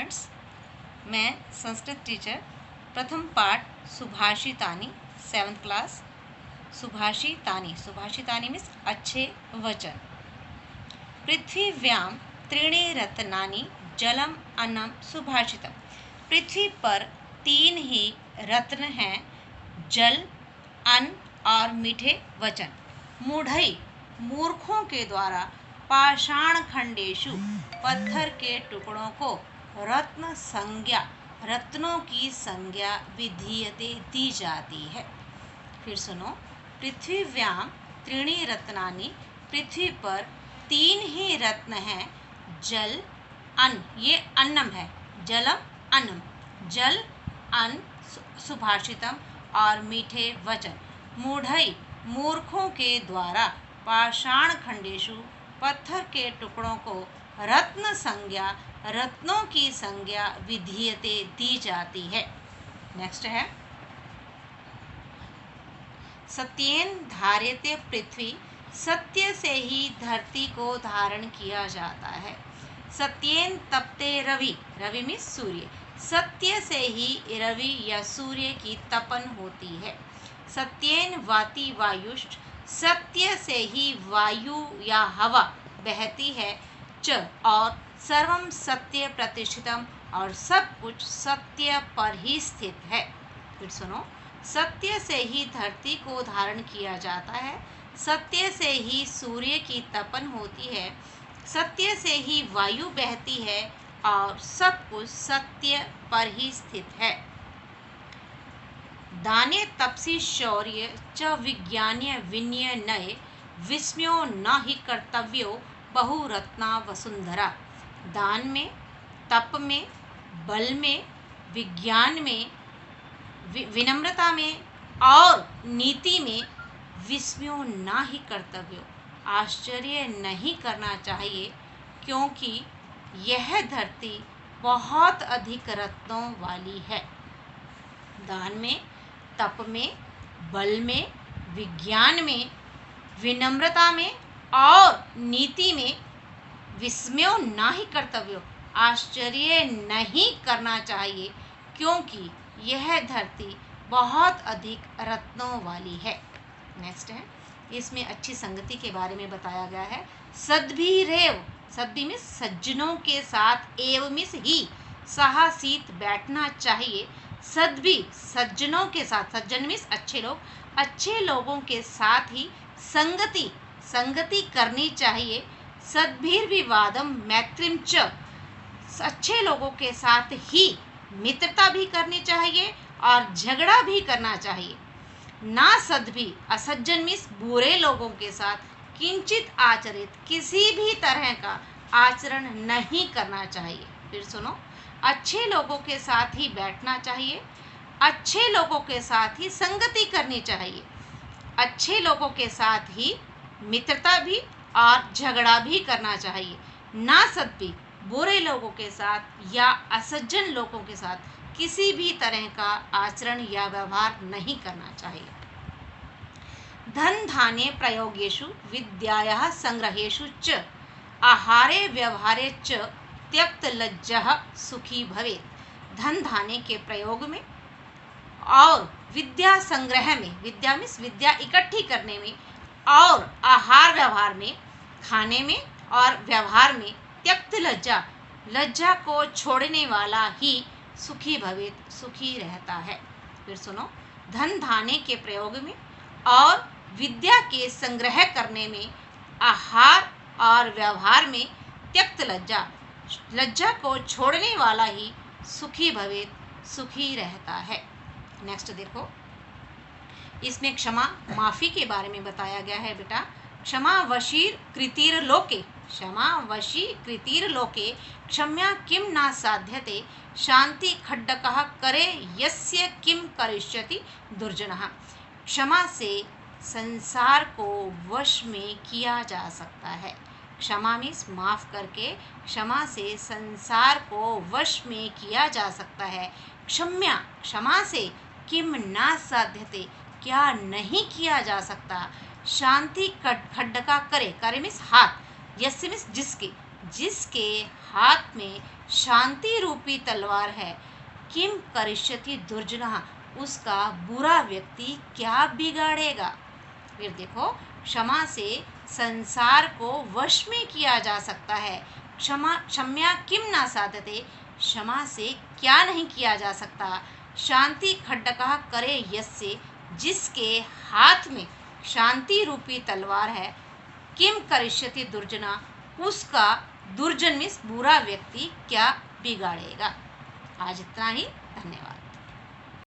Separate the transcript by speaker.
Speaker 1: Students, मैं Sanskrit teacher प्रथम पाठ सुभाषितानी 7th क्लास। सुभाषितानी मीन्स अच्छे वचन। पृथ्वीव्याम त्रीणि रत्नानि जलम अन्नम सुभाषितम। पृथ्वी पर 3 ही रत्न हैं, जल, अन्न और मीठे वचन। मूढ़ई मूर्खों के द्वारा पाषाण खंडेशु पत्थर के टुकड़ों को रत्नों की संज्ञा विधीयते दी जाती है। फिर सुनो, पृथ्वीव्याम त्रीणि रत्नानि, पृथ्वी पर 3 ही रत्न हैं, जल, अन्न, ये अन्नम है, जलम अन्नम, जल, अन्न, सुभाषितम और मीठे वचन। मूढ़ई मूर्खों के द्वारा पाषाण खंडेशु पत्थर के टुकड़ों को रत्नों की संज्ञा विधीयते दी जाती है। नेक्स्ट है, सत्येन धार्यते पृथ्वी, सत्य से ही धरती को धारण किया जाता है। सत्येन तपते रवि, रवि मीन्स सूर्य, सत्य से ही रवि या सूर्य की तपन होती है। सत्येन वाति वायुश्च, सत्य से ही वायु या हवा बहती है। च, और सर्वम सत्य प्रतिष्ठितम, और सब कुछ सत्य पर ही स्थित है। फिर सुनो, सत्य से ही धरती को धारण किया जाता है, सत्य से ही सूर्य की तपन होती है, सत्य से ही वायु बहती है और सब कुछ सत्य पर ही स्थित है। दाने तपसी शौर्य च विज्ञान्य विनय विस्मयो न ही कर्तव्यो बहुरत्ना वसुंधरा। दान में, तप में, बल में, विज्ञान में, विनम्रता में और नीति में विस्मयो ना ही कर्तव्य, आश्चर्य नहीं करना चाहिए, क्योंकि यह धरती बहुत अधिक रत्नों वाली है। दान में, तप में, बल में, विज्ञान में, विनम्रता में और नीति में विस्मयो ना ही कर्तव्य, आश्चर्य नहीं करना चाहिए, क्योंकि यह धरती बहुत अधिक रत्नों वाली है। नेक्स्ट है, इसमें अच्छी संगति के बारे में बताया गया है। सद्भिरेव, सद्भि मीन्स सज्जनों के साथ, एव मीन्स ही, साहसीत बैठना चाहिए। सद्भि सज्जनों के साथ, सज्जन मीन्स अच्छे लोग, अच्छे लोगों के साथ ही संगति करनी चाहिए। सद्भिर्विवादम मैत्रीम च, अच्छे लोगों के साथ ही मित्रता भी करनी चाहिए और झगड़ा भी करना चाहिए। ना सद्भि असज्जन मीन्स बुरे लोगों के साथ किंचित आचरित, किसी भी तरह का आचरण नहीं करना चाहिए। फिर सुनो, अच्छे लोगों के साथ ही बैठना चाहिए, अच्छे लोगों के साथ ही संगति करनी चाहिए, अच्छे लोगों के साथ ही मित्रता भी और झगड़ा भी करना चाहिए। ना सद्भि बुरे लोगों के साथ या असज्जन लोगों के साथ किसी भी तरह का आचरण या व्यवहार नहीं करना चाहिए। धन धान्य प्रयोगेषु विद्यायाः संग्रहेषु च आहारे व्यवहारे च त्यक्त लज्जः सुखी भवेत्। धन धान्य के प्रयोग में और विद्या संग्रह में, विद्या मीन्स विद्या इकट्ठी करने में, और आहार व्यवहार में, खाने में और व्यवहार में, त्यक्त लज्जा, लज्जा को छोड़ने वाला ही सुखी भवेत्, सुखी रहता है। फिर सुनो, धन धान्य के प्रयोग में और विद्या के संग्रह करने में, आहार और व्यवहार में त्यक्त लज्जा, लज्जा को छोड़ने वाला ही सुखी भवेत्, सुखी रहता है। नेक्स्ट देखो, इसमें क्षमा माफी के बारे में बताया गया है। बेटा, क्षमा वशीर कृतिर लोके, क्षमा वशी कृतिर लोके क्षम्या किम ना साध्यते शांति खड्डकः करे यस्य किम करिष्यति दुर्जनः। क्षमा से संसार को वश में किया जा सकता है। क्षमा मीन्स माफ करके, क्षमा से संसार को वश में किया जा सकता है। क्षम्या, क्षमा से, किम ना साध्यते, क्या नहीं किया जा सकता, शांति खड्डका करे, करे मीन्स हाथ, यस्य मीन्स जिसके, जिसके हाथ में शांति रूपी तलवार है, किम करिष्यति दुर्जनः, उसका बुरा व्यक्ति क्या बिगाड़ेगा। फिर देखो, क्षमा से संसार को वश में किया जा सकता है। क्षम्या किम ना साधते, क्षमा से क्या नहीं किया जा सकता। शांति खड्डकः करे यस्य, जिसके हाथ में शांति रूपी तलवार है, किम करिष्यति दुर्जना, उसका दुर्जन मीन्स बुरा व्यक्ति क्या बिगाड़ेगा। आज इतना ही, धन्यवाद।